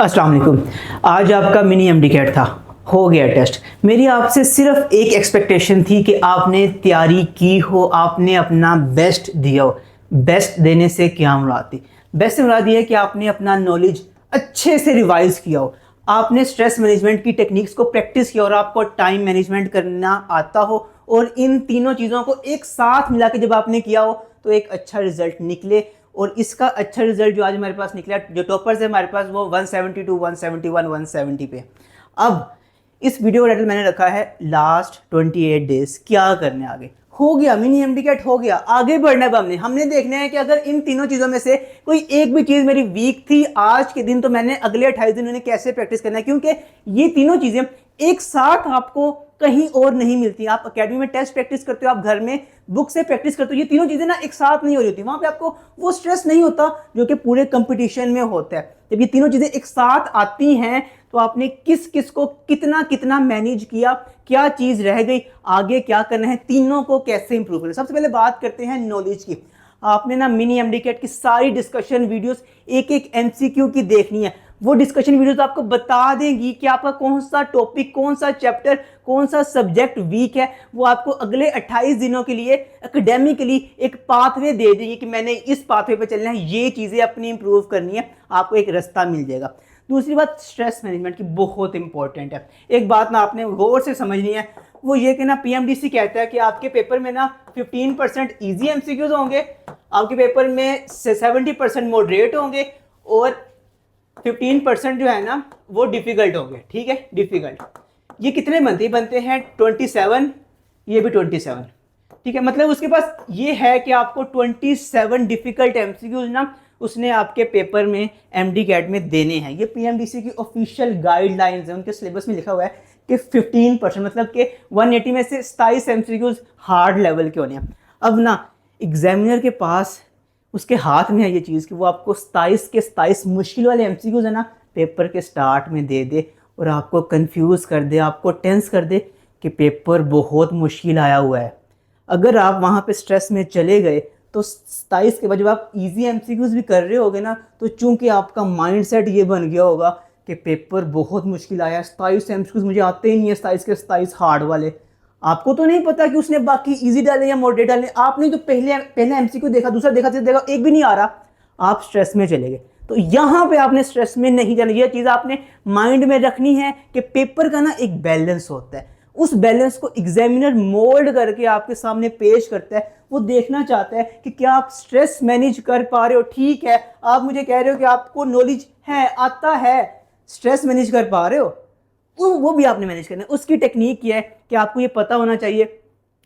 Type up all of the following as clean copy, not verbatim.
अस्सलाम वालेकुम। आज आपका मिनी एमडीकैट था, हो गया टेस्ट। मेरी आपसे सिर्फ एक एक्सपेक्टेशन थी कि आपने तैयारी की हो, आपने अपना बेस्ट दिया हो। बेस्ट देने से क्या मुराद थी? बेस्ट से मुराद ये है कि आपने अपना नॉलेज अच्छे से रिवाइज किया हो, आपने स्ट्रेस मैनेजमेंट की टेक्निक्स को प्रैक्टिस किया और आपको टाइम मैनेजमेंट करना आता हो, और इन तीनों चीज़ों को एक साथ मिला के जब आपने किया हो तो एक अच्छा रिजल्ट निकले। और इसका अच्छा रिजल्ट जो आज हमारे पास निकला, जो टॉपर्स है हमारे पास वो 172, 171, 170 पे। अब इस वीडियो का टाइटल मैंने रखा है लास्ट 28 डेज क्या करने आगे। हो गया, मिनी एमडीकैट हो गया, आगे बढ़ना है। हमने देखना है कि अगर इन तीनों चीज़ों में से कोई एक भी चीज़ मेरी वीक थी आज के दिन, तो मैंने अगले 28 दिन उन्हें कैसे प्रैक्टिस करना है, क्योंकि ये तीनों चीज़ें एक साथ आपको कहीं और नहीं मिलती। आप एकेडमी में टेस्ट प्रैक्टिस करते हो, आप घर में बुक से प्रैक्टिस करते हो, ये तीनों चीज़ें ना एक साथ नहीं हो रही होती। वहाँ पे आपको वो स्ट्रेस नहीं होता जो कि पूरे कंपटीशन में होता है। जब ये तीनों चीज़ें एक साथ आती हैं तो आपने किस किस को कितना कितना मैनेज किया, क्या चीज़ रह गई, आगे क्या करना है, तीनों को कैसे इंप्रूव करना। सबसे पहले बात करते हैं नॉलेज की। आपने ना मिनी एमडीकैट की सारी डिस्कशन वीडियोस एक एक एमसीक्यू की देखनी है। वो डिस्कशन वीडियोस आपको बता देंगी कि आपका कौन सा टॉपिक, कौन सा चैप्टर, कौन सा सब्जेक्ट वीक है। वो आपको अगले 28 दिनों के लिए एकेडमिकली एक पाथवे दे देंगे कि मैंने इस पाथवे पे चलना है, ये चीज़ें अपनी इंप्रूव करनी है, आपको एक रास्ता मिल जाएगा। दूसरी बात स्ट्रेस मैनेजमेंट की बहुत इंपॉर्टेंट है। एक बात ना आपने गौर से समझनी है, वो ये कि ना पीएमडीसी कहता है कि आपके पेपर में ना 15% ईजी एमसीक्यूज होंगे, आपके पेपर में 70% मॉडरेट होंगे और 15% जो है ना वो डिफिकल्ट होंगे। ठीक है, डिफिकल्ट ये कितने बनते हैं 27, ये भी 27। ठीक है, मतलब उसके पास ये है कि आपको 27 डिफिकल्ट एमसीक्यूज ना उसने आपके पेपर में एमडीकैट में देने हैं। ये पीएमडीसी की ऑफिशियल गाइडलाइंस है, उनके सिलेबस में लिखा हुआ है कि 15%, मतलब कि 180 में से 27 एमसीक्यूज हार्ड लेवल के होने हैं। अब ना एग्जामिनर के पास उसके हाथ में है ये चीज़ कि वो आपको 27 के 27 मुश्किल वाले एमसीक्यूज है ना पेपर के स्टार्ट में दे दे और आपको कंफ्यूज कर दे, आपको टेंस कर दे कि पेपर बहुत मुश्किल आया हुआ है। अगर आप वहाँ पे स्ट्रेस में चले गए तो 27 के बाद जब आप इजी एमसीक्यूज भी कर रहे होगे ना, तो चूंकि आपका माइंडसेट ये बन गया होगा कि पेपर बहुत मुश्किल आया, 27 एमसीक्यूज मुझे आते ही नहीं है, 27 के 27 हार्ड वाले। आपको तो नहीं पता कि उसने बाकी इजी डाले या मॉडरेट डाले, आपने तो पहले एमसीक्यू देखा, दूसरा देखा, तीसरा देखा, एक भी नहीं आ रहा, आप स्ट्रेस में चले गए। तो यहाँ पे आपने स्ट्रेस में नहीं जाना। यह चीज़ आपने माइंड में रखनी है कि पेपर का ना एक बैलेंस होता है, उस बैलेंस को एग्जामिनर मोल्ड करके आपके सामने पेश करता है। वो देखना चाहता है कि क्या आप स्ट्रेस मैनेज कर पा रहे हो। ठीक है, आप मुझे कह रहे हो कि आपको नॉलेज है, आता है, स्ट्रेस मैनेज कर पा रहे हो, वो भी आपने मैनेज करना है। उसकी टेक्निक ये है कि आपको ये पता होना चाहिए,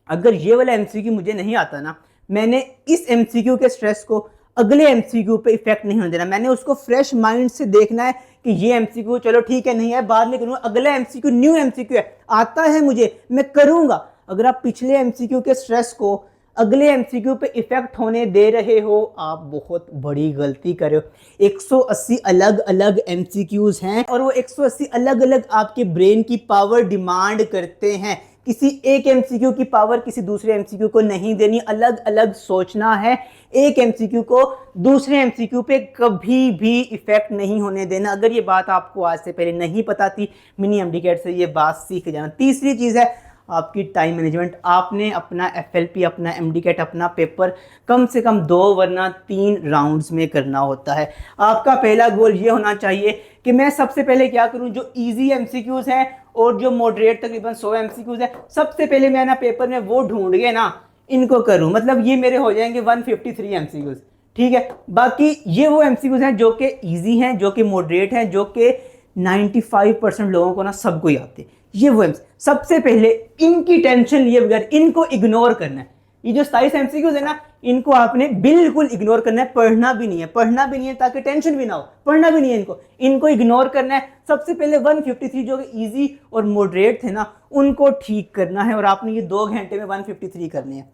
अगर ये वाला एमसीक्यू मुझे नहीं आता ना, मैंने इस एमसीक्यू के स्ट्रेस को अगले एमसीक्यू पे इफेक्ट नहीं होने देना। मैंने उसको फ्रेश माइंड से देखना है कि ये एमसीक्यू चलो ठीक है नहीं है, बाद में करूँगा, अगला एमसीक्यू न्यू एमसीक्यू है, आता है मुझे, मैं करूँगा। अगर आप पिछले एमसीक्यू के स्ट्रेस को अगले एमसीक्यू पे इफेक्ट होने दे रहे हो, आप बहुत बड़ी गलती कर रहे हो। 180 अलग अलग एमसीक्यूज हैं और वो 180 अलग अलग आपके ब्रेन की पावर डिमांड करते हैं। किसी एक एमसीक्यू की पावर किसी दूसरे एमसीक्यू को नहीं देनी, अलग अलग सोचना है। एक एमसीक्यू को दूसरे एमसीक्यू पे कभी भी इफेक्ट नहीं होने देना। अगर ये बात आपको आज से पहले नहीं पता थी, मिनी एमडीकैट से ये बात सीख जाना। तीसरी चीज़ है आपकी टाइम मैनेजमेंट। आपने अपना एफएलपी, अपना एमडीकैट, अपना पेपर कम से कम 2 वरना 3 राउंड्स में करना होता है। आपका पहला गोल ये होना चाहिए कि मैं सबसे पहले क्या करूं, जो इजी एमसीक्यूज हैं और जो मॉडरेट तकरीबन 100 एमसीक्यूज हैं, सबसे पहले मैं ना पेपर में वो ढूंढ के ना इनको करूं। मतलब ये मेरे हो जाएंगे 153 एमसीक्यूज। ठीक है, बाकी ये वो एमसीक्यूज हैं जो कि ईजी हैं, जो कि मॉडरेट हैं, जो कि 95% लोगों को ना सबको ही आते हैं। ये वो सबसे पहले इनकी टेंशन लिए बगैर इनको इग्नोर करना है। ये जो 27 एमसीक्यूज है ना, इनको आपने बिल्कुल इग्नोर करना है, पढ़ना भी नहीं है, पढ़ना भी नहीं है ताकि टेंशन भी ना हो, पढ़ना भी नहीं है, इनको इग्नोर करना है। सबसे पहले 153 जो इजी और मॉडरेट थे ना, उनको ठीक करना है और आपने ये 2 घंटे में 153 करने हैं।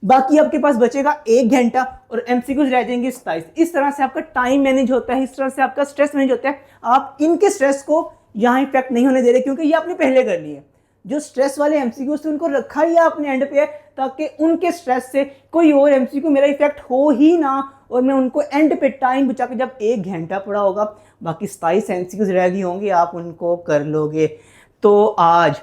बाकी आपके पास बचेगा 1 घंटा और एमसीक्यूज रह जाएंगे 27। इस तरह से आपका टाइम मैनेज होता है, इस तरह से आपका स्ट्रेस मैनेज होता है। आप इनके स्ट्रेस को यहाँ इफेक्ट नहीं होने दे रहे क्योंकि ये आपने पहले कर लिए। जो स्ट्रेस वाले एमसीक्यू थे उनको रखा ही आपने एंड पे, ताकि उनके स्ट्रेस से कोई और एमसीक्यू मेरा इफेक्ट हो ही ना, और मैं उनको एंड पे टाइम बचा के जब 1 घंटा पड़ा होगा बाकी 27 एमसीक्यूज रह गई होंगी आप उनको कर लोगे। तो आज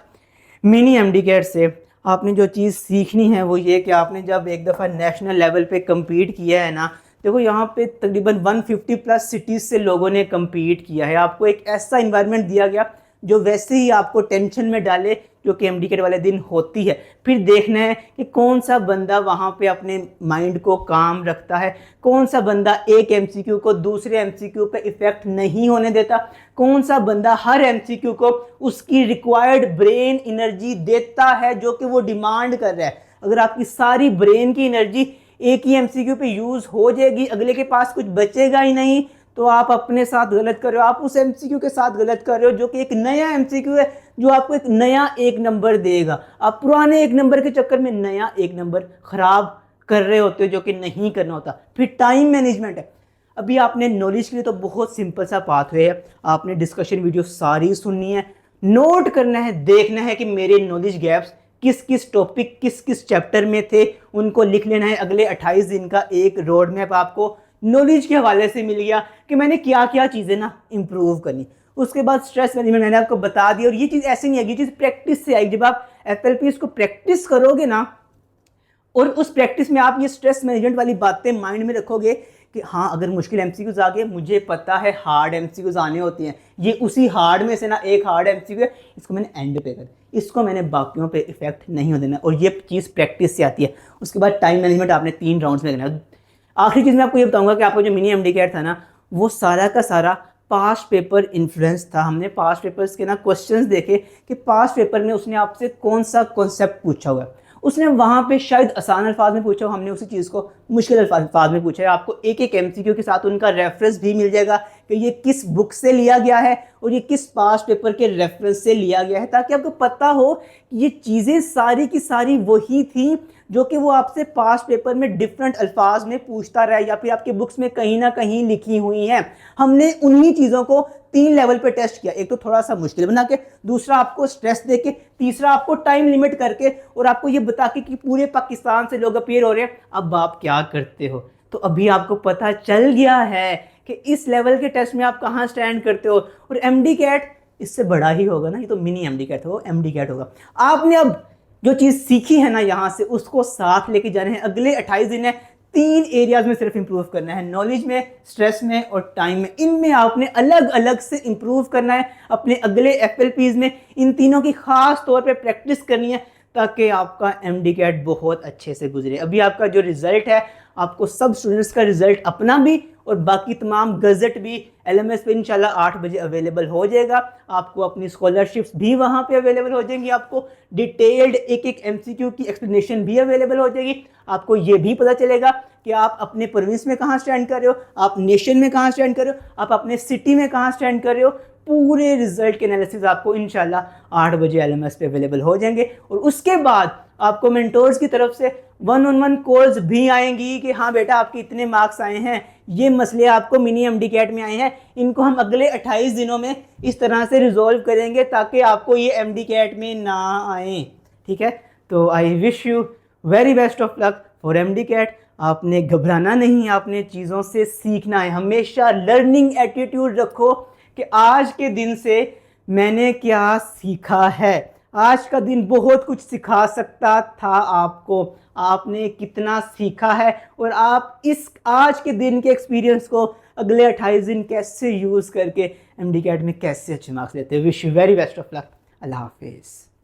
मिनी एमडीकैट से आपने जो चीज़ सीखनी है वो ये कि आपने जब एक दफ़ा नेशनल लेवल पे कम्पीट किया है ना, देखो यहाँ पे तकरीबन 150 प्लस सिटीज़ से लोगों ने कम्पीट किया है। आपको एक ऐसा इन्वायरमेंट दिया गया जो वैसे ही आपको टेंशन में डाले, जो कि एमडीकैट वाले दिन होती है। फिर देखना है कि कौन सा बंदा वहाँ पे अपने माइंड को काम रखता है, कौन सा बंदा एक एमसीक्यू को दूसरे एमसीक्यू पे इफेक्ट नहीं होने देता, कौन सा बंदा हर एमसीक्यू को उसकी रिक्वायर्ड ब्रेन एनर्जी देता है जो कि वो डिमांड कर रहा है। अगर आपकी सारी ब्रेन की एनर्जी एक ही एमसीक्यू पे यूज़ हो जाएगी, अगले के पास कुछ बचेगा ही नहीं, तो आप अपने साथ गलत कर रहे हो, आप उस एमसीक्यू के साथ गलत कर रहे हो जो कि एक नया एमसीक्यू है जो आपको एक नया 1 नंबर देगा। आप पुराने 1 नंबर के चक्कर में नया 1 नंबर खराब कर रहे होते हो जो कि नहीं करना होता। फिर टाइम मैनेजमेंट है। अभी आपने नॉलेज के लिए तो बहुत सिंपल सा पाथवे है, आपने डिस्कशन वीडियो सारी सुननी है, नोट करना है, देखना है कि मेरे नॉलेज गैप्स किस किस टॉपिक किस किस चैप्टर में थे, उनको लिख लेना है। अगले 28 दिन का एक रोड मैप आपको नॉलेज के हवाले से मिल गया कि मैंने क्या क्या चीज़ें ना इम्प्रूव करनी। उसके बाद स्ट्रेस मैनेजमेंट मैंने आपको बता दिया, और ये चीज़ ऐसे नहीं है, ये चीज़ प्रैक्टिस से आएगी। जब आप एफएलपी को प्रैक्टिस करोगे ना, और उस प्रैक्टिस में आप ये स्ट्रेस मैनेजमेंट वाली बातें माइंड में रखोगे कि हाँ अगर मुश्किल एमसीक्यूज आ गए, मुझे पता है हार्ड एमसीक्यूज आने होती हैं, ये उसी हार्ड में से ना एक हार्ड एमसीक्यू है, इसको मैंने एंड पे कर, इसको मैंने बाकियों पे इफेक्ट नहीं होने देना, और ये चीज़ प्रैक्टिस से आती है। उसके बाद टाइम मैनेजमेंट आपने 3 राउंड्स में करना है। आखिरी चीज़ मैं आपको ये बताऊंगा कि आपका जो मिनी एमडीकैट था ना, वो सारा का सारा पास्ट पेपर इन्फ्लुएंस था। हमने पास्ट पेपर्स के ना क्वेश्चंस देखे कि पास्ट पेपर में उसने आपसे कौन सा कॉन्सेप्ट पूछा हुआ है, उसने वहाँ पे शायद आसान अल्फाज में पूछा हो, हमने उसी चीज़ को मुश्किल अल्फाज में पूछा है। आपको एक एक एमसीक्यू के साथ उनका रेफरेंस भी मिल जाएगा कि ये किस बुक से लिया गया है और ये किस पास्ट पेपर के रेफरेंस से लिया गया है, ताकि आपको पता हो कि ये चीज़ें सारी की सारी वही थी जो कि वो आपसे पास्ट पेपर में डिफरेंट अल्फाज में पूछता रहा या फिर आपके बुक्स में कहीं ना कहीं लिखी हुई हैं। हमने उन्हीं चीज़ों को 3 लेवल पे टेस्ट किया, एक तो थोड़ा सा मुश्किल बना के, दूसरा आपको स्ट्रेस दे के, तीसरा आपको टाइम लिमिट करके, और आपको ये बता के कि पूरे पाकिस्तान से लोग अपीयर हो रहे हैं, अब आप क्या करते हो। तो अभी आपको पता चल गया है कि इस लेवल के टेस्ट में आप कहाँ स्टैंड करते हो। और एमडीकैट इससे बड़ा ही होगा ना, ये तो मिनी एमडीकैट हो, एमडीकैट होगा। आपने अब जो चीज़ सीखी है ना यहाँ से, उसको साथ लेके जाने हैं। अगले 28 दिन है, 3 एरियाज में सिर्फ इंप्रूव करना है, नॉलेज में, स्ट्रेस में और टाइम में। इनमें आपने अलग अलग से इंप्रूव करना है अपने अगले एफएलपीज में। इन तीनों की खास तौर पे प्रैक्टिस करनी है ताकि आपका एमडीकैट बहुत अच्छे से गुजरे। अभी आपका जो रिजल्ट है, आपको सब स्टूडेंट्स का रिजल्ट अपना भी और बाकी तमाम गज़ट भी एलएमएस पे इंशाल्लाह 8 बजे अवेलेबल हो जाएगा। आपको अपनी स्कॉलरशिप्स भी वहाँ पे अवेलेबल हो जाएंगी, आपको डिटेल्ड एक एक एमसीक्यू की एक्सप्लेनेशन भी अवेलेबल हो जाएगी। आपको ये भी पता चलेगा कि आप अपने प्रोविंस में कहाँ स्टैंड कर रहे हो, आप नेशन में कहाँ स्टैंड कर रहे हो, आप अपने सिटी में कहाँ स्टैंड कर रहे हो। पूरे रिजल्ट के एनालिसिस आपको इंशाल्लाह 8 बजे एलएमएस पे अवेलेबल हो जाएंगे। और उसके बाद आपको मेंटोर्स की तरफ से 1-on-1 कॉल्स भी आएंगी कि हाँ बेटा आपके इतने मार्क्स आए हैं, ये मसले आपको मिनी एमडीकैट में आए हैं, इनको हम अगले 28 दिनों में इस तरह से रिजॉल्व करेंगे ताकि आपको ये एमडीकैट में ना आए। ठीक है, तो I wish you very best of luck for MDCAT. आपने घबराना नहीं, आपने चीज़ों से सीखना है। हमेशा लर्निंग एटीट्यूड रखो कि आज के दिन से मैंने क्या सीखा है। आज का दिन बहुत कुछ सिखा सकता था आपको, आपने कितना सीखा है और आप इस आज के दिन के एक्सपीरियंस को अगले 28 दिन कैसे यूज़ करके एमडीकैट में कैसे अच्छे मार्क्स लेते हैं। Wish you very best of luck. अल्लाह हाफिज़।